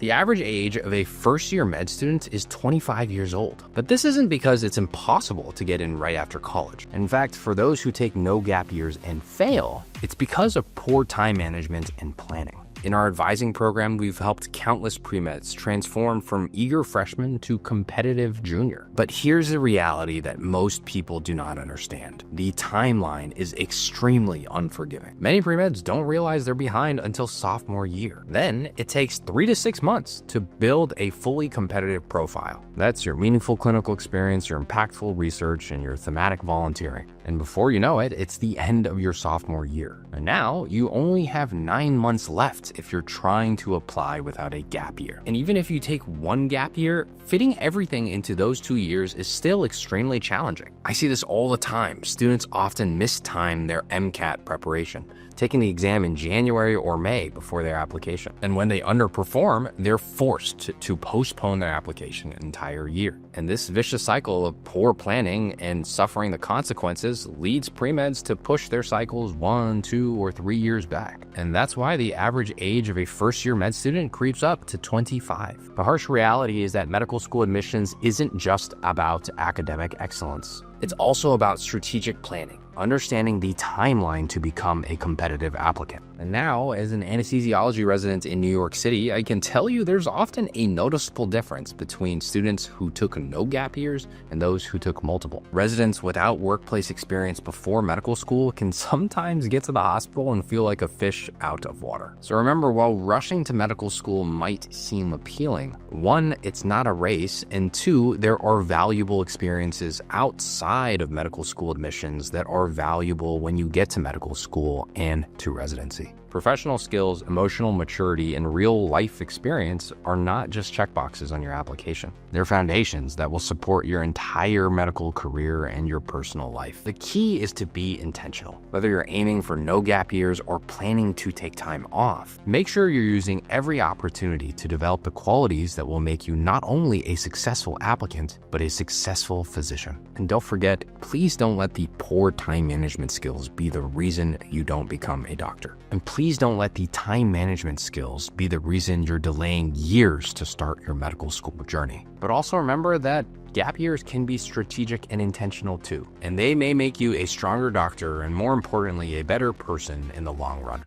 The average age of a first-year med student is 25 years old. But this isn't because it's impossible to get in right after college. In fact, for those who take no gap years and fail, it's because of poor time management and planning. In our advising program, we've helped countless pre-meds transform from eager freshmen to competitive junior. But here's the reality that most people do not understand. The timeline is extremely unforgiving. Many pre-meds don't realize they're behind until sophomore year. Then it takes 3 to 6 months to build a fully competitive profile. That's your meaningful clinical experience, your impactful research, and your thematic volunteering. And before you know it, it's the end of your sophomore year. And now you only have 9 months left if you're trying to apply without a gap year. And even if you take one gap year, fitting everything into those 2 years is still extremely challenging. I see this all the time. Students often mistime their MCAT preparation, taking the exam in January or May before their application. And when they underperform, they're forced to postpone their application an entire year. And this vicious cycle of poor planning and suffering the consequences leads pre-meds to push their cycles 1, 2, or 3 years back. And that's why the average age of a first-year med student creeps up to 25. The harsh reality is that medical school admissions isn't just about academic excellence. It's also about strategic planning, understanding the timeline to become a competitive applicant. And now, as an anesthesiology resident in New York City, I can tell you there's often a noticeable difference between students who took no gap years and those who took multiple. Residents without workplace experience before medical school can sometimes get to the hospital and feel like a fish out of water. So remember, while rushing to medical school might seem appealing, 1, it's not a race, and 2, there are valuable experiences outside of medical school admissions that are valuable when you get to medical school and to residency. Professional skills, emotional maturity, and real-life experience are not just checkboxes on your application. They're foundations that will support your entire medical career and your personal life. The key is to be intentional. Whether you're aiming for no gap years or planning to take time off, make sure you're using every opportunity to develop the qualities that will make you not only a successful applicant, but a successful physician. And don't forget, please don't let the poor time management skills be the reason you don't become a doctor. And please don't let the time management skills be the reason you're delaying years to start your medical school journey. But also remember that gap years can be strategic and intentional too, and they may make you a stronger doctor and, more importantly, a better person in the long run.